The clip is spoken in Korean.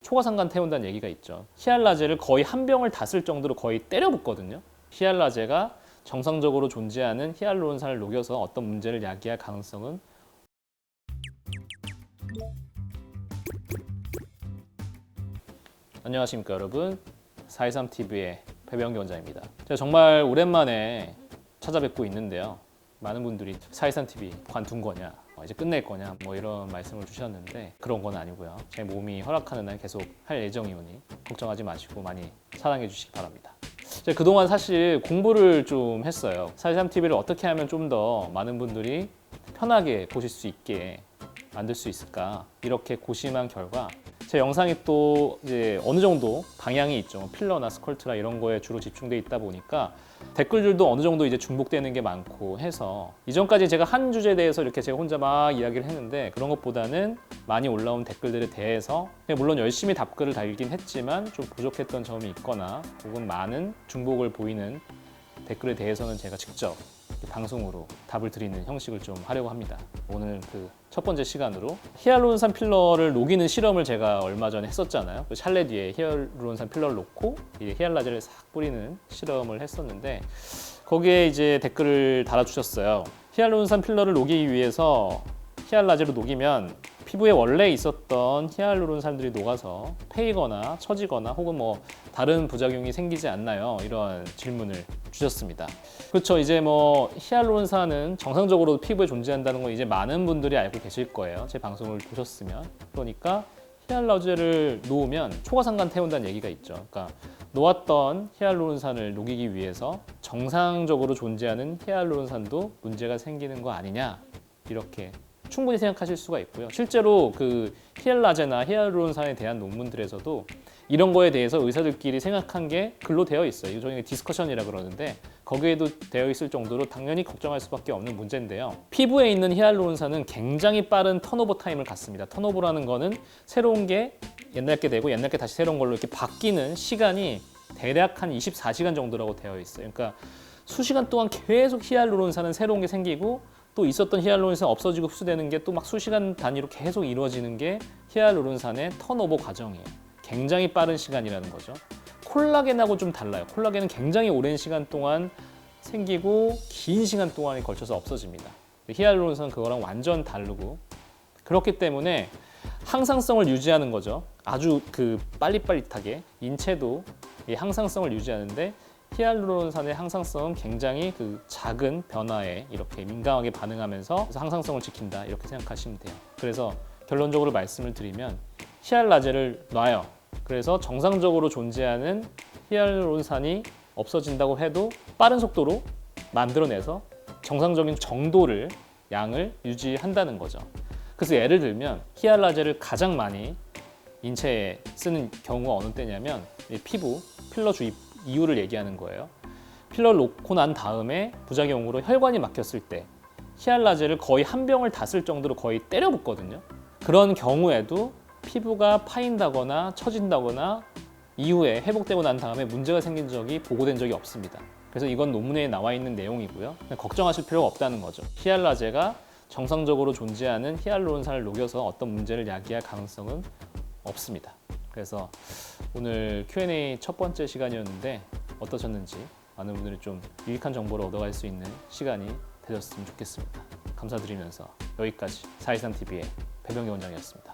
초과상관 태운다는 얘기가 있죠. 히알라제를 거의 한 병을 다 쓸 정도로 거의 때려 붓거든요. 히알라제가 정상적으로 존재하는 히알루론산을 녹여서 어떤 문제를 야기할 가능성은 안녕하십니까 여러분, 423TV의 배병기 원장입니다. 제가 정말 오랜만에 찾아뵙고 있는데요. 많은 분들이 423TV 관둔 거냐, 이제 끝낼 거냐 뭐 이런 말씀을 주셨는데 그런 건 아니고요. 제 몸이 허락하는 날 계속 할 예정이오니 걱정하지 마시고 많이 사랑해 주시기 바랍니다. 제가 그동안 사실 공부를 좀 했어요. 423TV를 어떻게 하면 좀 더 많은 분들이 편하게 보실 수 있게 만들 수 있을까, 이렇게 고심한 결과 제 영상이 또 이제 어느 정도 방향이 있죠. 필러나 스컬트나 이런 거에 주로 집중돼 있다 보니까 댓글들도 어느 정도 이제 중복되는 게 많고 해서 이전까지 제가 한 주제에 대해서 이렇게 제가 혼자 막 이야기를 했는데 그런 것보다는 많이 올라온 댓글들에 대해서 물론 열심히 답글을 달긴 했지만 좀 부족했던 점이 있거나 혹은 많은 중복을 보이는 댓글에 대해서는 제가 직접 방송으로 답을 드리는 형식을 좀 하려고 합니다. 오늘 그 첫 번째 시간으로 히알루론산 필러를 녹이는 실험을 제가 얼마 전에 했었잖아요. 그 샬레 뒤에 히알루론산 필러를 놓고 이제 히알라제를 싹 뿌리는 실험을 했었는데 거기에 이제 댓글을 달아주셨어요. 히알루론산 필러를 녹이기 위해서 히알라제로 녹이면 피부에 원래 있었던 히알루론산들이 녹아서 패이거나 처지거나 혹은 뭐 다른 부작용이 생기지 않나요? 이런 질문을 주셨습니다. 그렇죠. 이제 뭐 히알루론산은 정상적으로 피부에 존재한다는 건 이제 많은 분들이 알고 계실 거예요. 제 방송을 보셨으면. 그러니까 히알라제를 놓으면 초과상관 태운다는 얘기가 있죠. 그러니까 놓았던 히알루론산을 녹이기 위해서 정상적으로 존재하는 히알루론산도 문제가 생기는 거 아니냐, 이렇게 충분히 생각하실 수가 있고요. 실제로 그 히알라제나 히알루론산에 대한 논문들에서도 이런 거에 대해서 의사들끼리 생각한 게 글로 되어 있어요. 이거 저희가 디스커션이라 그러는데 거기에도 되어 있을 정도로 당연히 걱정할 수밖에 없는 문제인데요. 피부에 있는 히알루론산은 굉장히 빠른 턴오버 타임을 갖습니다. 턴오버라는 거는 새로운 게 옛날 게 되고 옛날 게 다시 새로운 걸로 이렇게 바뀌는 시간이 대략 한 24시간 정도라고 되어 있어요. 그러니까 수시간 동안 계속 히알루론산은 새로운 게 생기고 또 있었던 히알루론산 없어지고 흡수되는 게 또 막 수시간 단위로 계속 이루어지는 게 히알루론산의 턴오버 과정이에요. 굉장히 빠른 시간이라는 거죠. 콜라겐하고 좀 달라요. 콜라겐은 굉장히 오랜 시간 동안 생기고 긴 시간 동안에 걸쳐서 없어집니다. 히알루론산은 그거랑 완전 다르고 그렇기 때문에 항상성을 유지하는 거죠. 아주 그 빨리빨리하게 인체도 이 항상성을 유지하는데 히알루론산의 항상성은 굉장히 그 작은 변화에 이렇게 민감하게 반응하면서 항상성을 지킨다, 이렇게 생각하시면 돼요. 그래서 결론적으로 말씀을 드리면 히알라제를 놔요. 그래서 정상적으로 존재하는 히알루론산이 없어진다고 해도 빠른 속도로 만들어내서 정상적인 정도를 양을 유지한다는 거죠. 그래서 예를 들면 히알라제를 가장 많이 인체에 쓰는 경우가 어느 때냐면 피부 필러 주입 이유를 얘기하는 거예요. 필러를 놓고 난 다음에 부작용으로 혈관이 막혔을 때 히알라제를 거의 한 병을 다 쓸 정도로 거의 때려 붓거든요. 그런 경우에도 피부가 파인다거나 처진다거나 이후에 회복되고 난 다음에 문제가 생긴 적이 보고된 적이 없습니다. 그래서 이건 논문에 나와 있는 내용이고요. 걱정하실 필요가 없다는 거죠. 히알라제가 정상적으로 존재하는 히알루론산을 녹여서 어떤 문제를 야기할 가능성은 없습니다. 그래서 오늘 Q&A 첫 번째 시간이었는데 어떠셨는지 많은 분들이 좀 유익한 정보를 얻어갈 수 있는 시간이 되셨으면 좋겠습니다. 감사드리면서 여기까지 423TV의 배병기 원장이었습니다.